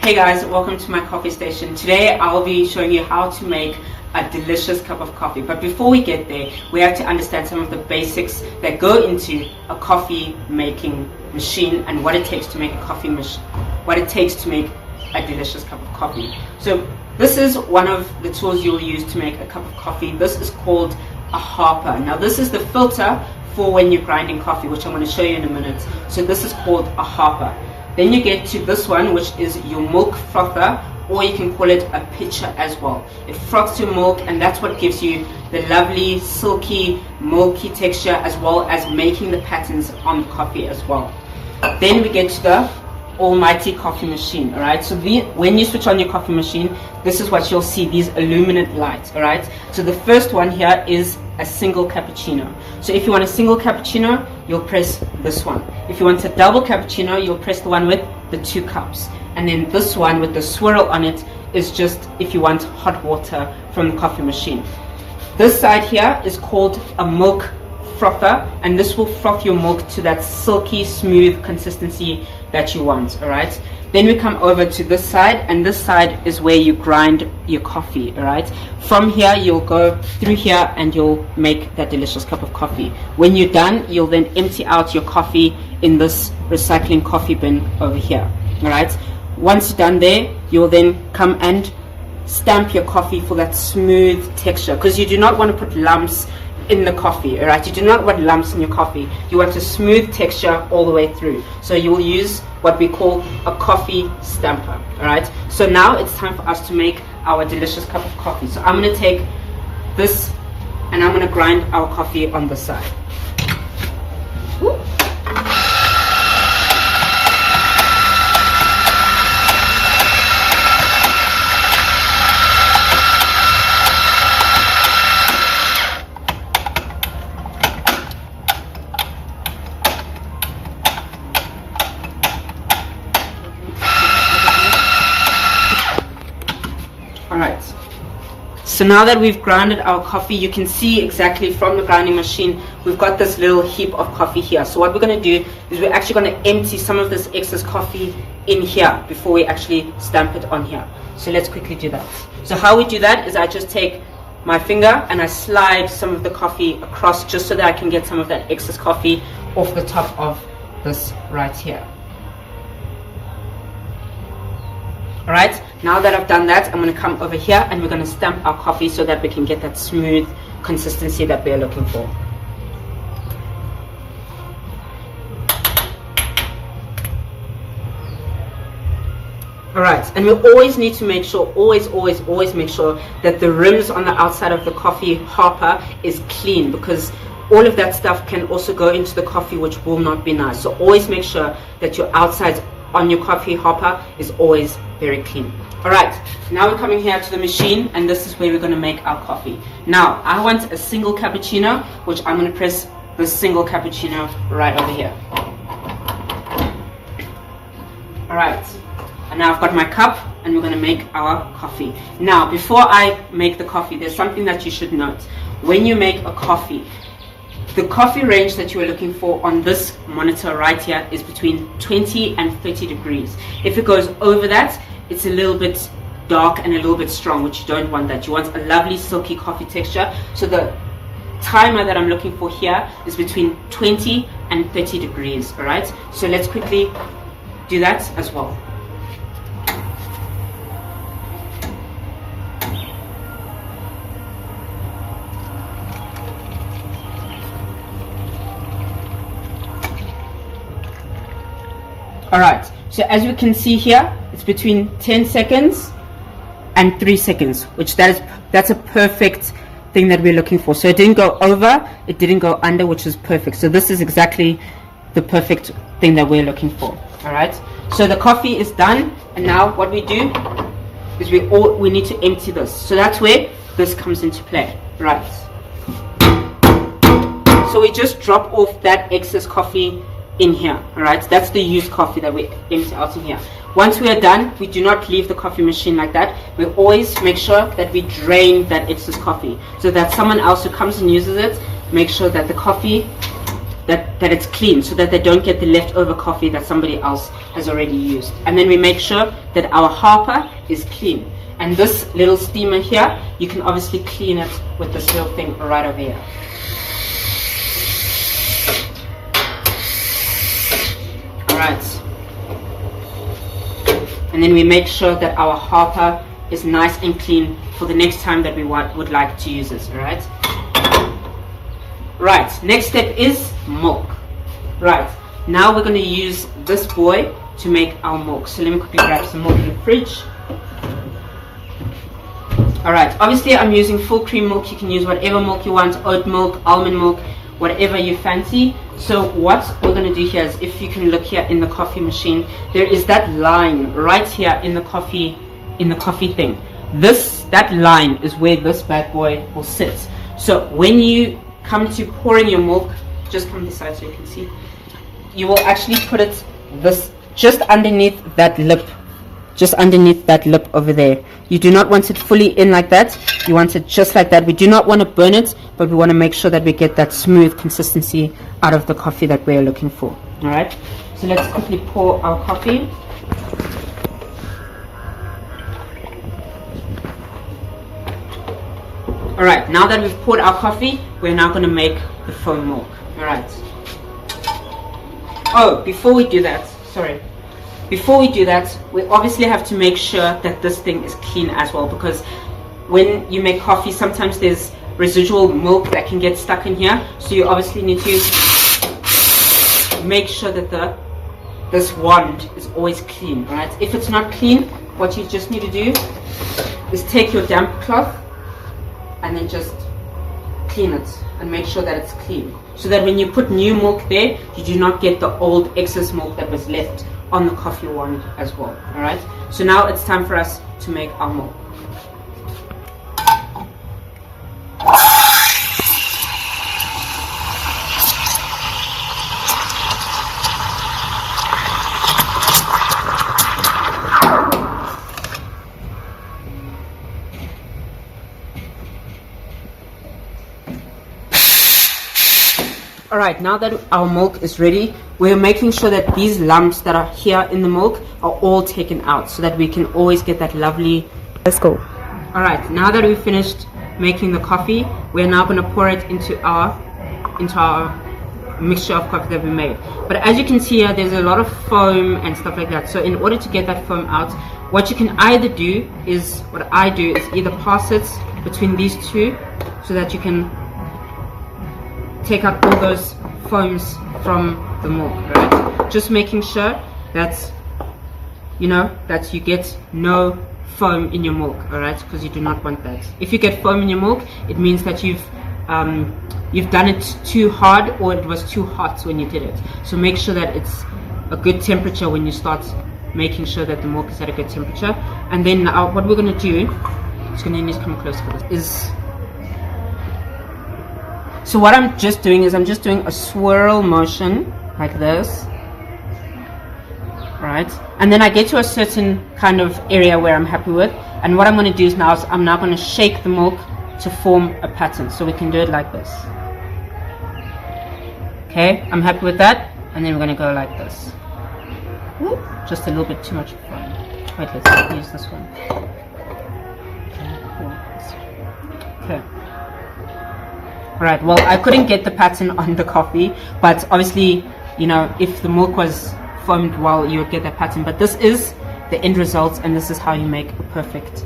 Hey guys, welcome to my coffee station. Today I'll be showing you how to make a delicious cup of coffee. But before we get there, we have to understand some of the basics that go into a coffee making machine and what it takes to make a coffee what it takes to make a delicious cup of coffee. So this is one of the tools you'll use to make a cup of coffee. This is called a hopper. Now this is the filter for when you're grinding coffee, which I'm going to show you in a minute. So this is called a hopper. Then you get to this one, which is your milk frother, or you can call it a pitcher as well. It froths your milk, and that's what gives you the lovely, silky, milky texture, as well as making the patterns on the coffee as well. Then we get to the almighty coffee machine. Alright, so when you switch on your coffee machine, this is what you'll see, these illuminant lights. Alright, so the first one here is a single cappuccino. So if you want a single cappuccino, you'll press this one. If you want a double cappuccino, you'll press the one with the 2 cups. And then this one with the swirl on it is just if you want hot water from the coffee machine. This side here is called a milk frother, and this will froth your milk to that silky smooth consistency that you want. Alright, then we come over to this side, and this side is where you grind your coffee. Alright, from here you'll go through here and you'll make that delicious cup of coffee. When you're done, you'll then empty out your coffee in this recycling coffee bin over here. Alright, once you're done there, you'll then come and stamp your coffee for that smooth texture, because you do not want to put lumps in the coffee. Alright, you do not want lumps in your coffee. You want a smooth texture all the way through. So you will use what we call a coffee stamper. Alright, so now it's time for us to make our delicious cup of coffee. So I'm going to take this and I'm going to grind our coffee on the side. Woo. Alright, so now that we've grinded our coffee, you can see exactly from the grinding machine, we've got this little heap of coffee here. So what we're going to do is we're actually going to empty some of this excess coffee in here before we actually stamp it on here. So let's quickly do that. So how we do that is I just take my finger and I slide some of the coffee across, just so that I can get some of that excess coffee off the top of this right here. Alright, now that I've done that, I'm going to come over here and we're going to stamp our coffee so that we can get that smooth consistency that we're looking for. Alright, and we always need to make sure, always make sure that the rims on the outside of the coffee hopper is clean, because all of that stuff can also go into the coffee, which will not be nice. So always make sure that your outside on your coffee hopper is always very clean. Alright, now we're coming here to the machine, and this is where we're going to make our coffee. Now I want a single cappuccino, which I'm going to press the single cappuccino right over here. Alright, and now I've got my cup and we're going to make our coffee. Now before I make the coffee, there's something that you should note. When you make a coffee, the coffee range that you are looking for on this monitor right here is between 20 and 30 degrees. If it goes over that, it's a little bit dark and a little bit strong, which you don't want that. You want a lovely silky coffee texture. So the timer that I'm looking for here is between 20 and 30 degrees. Alright, so let's quickly do that as well. Alright, so as you can see here, it's between 10 seconds and 3 seconds, which that's a perfect thing that we're looking for. So it didn't go over, it didn't go under, which is perfect. So this is exactly the perfect thing that we're looking for. Alright, so the coffee is done, and now what we do is we need to empty this. So that's where this comes into play. Right, so we just drop off that excess coffee in here. Alright, that's the used coffee that we empty out in here. Once we are done, we do not leave the coffee machine like that. We always make sure that we drain that excess coffee, so that someone else who comes and uses it, make sure that the coffee that it's clean, so that they don't get the leftover coffee that somebody else has already used. And then we make sure that our hopper is clean. And this little steamer here, you can obviously clean it with this little thing right over here. Alright. And then we make sure that our hopper is nice and clean for the next time that we would like to use this. Alright. Right, next step is milk. Right, now we're going to use this boy to make our milk. So let me quickly grab some milk in the fridge. Alright, obviously I'm using full cream milk. You can use whatever milk you want, oat milk, almond milk, whatever you fancy. So what we're going to do here is, if you can look here in the coffee machine, there is that line right here in the coffee thing. That line is where this bad boy will sit. So when you come to pouring your milk, just come this side so you can see, you will actually put it just underneath that lip over there. You do not want it fully in like that. You want it just like that. We do not want to burn it, but we want to make sure that we get that smooth consistency out of the coffee that we're looking for. All right, so let's quickly pour our coffee. Alright, now that we've poured our coffee, we're now going to make the foam milk. Alright. Oh, before we do that, we obviously have to make sure that this thing is clean as well, because when you make coffee, sometimes there's residual milk that can get stuck in here. So you obviously need to make sure that this wand is always clean. Alright, if it's not clean, what you just need to do is take your damp cloth and then just clean it and make sure that it's clean, so that when you put new milk there, you do not get the old excess milk that was left on the coffee wand as well. Alright, so now it's time for us to make our milk. Alright, now that our milk is ready, we're making sure that these lumps that are here in the milk are all taken out, so that we can always get that lovely... Let's go. Alright, now that we've finished making the coffee, we're now going to pour it into our mixture of coffee that we made. But as you can see here, there's a lot of foam and stuff like that. So in order to get that foam out, what you can either do is, what I do is either pass it between these two, so that you can take out all those foams from the milk, right? Just making sure that you get no foam in your milk, alright? Because you do not want that. If you get foam in your milk, it means that you've done it too hard, or it was too hot when you did it. So make sure that it's a good temperature when you start making sure that the milk is at a good temperature. And then what we're going to do, it's going to need to come close for this, is... So what I'm just doing is I'm just doing a swirl motion like this, right? And then I get to a certain kind of area where I'm happy with, and what I'm going to do is I'm now going to shake the milk to form a pattern. So we can do it like this. Okay, I'm happy with that, and then we're going to go like this. Whoop, just a little bit too much foam. Wait, let's use this one. Okay. Alright, well, I couldn't get the pattern on the coffee, but obviously, if the milk was foamed well, you would get that pattern. But this is the end result, and this is how you make a perfect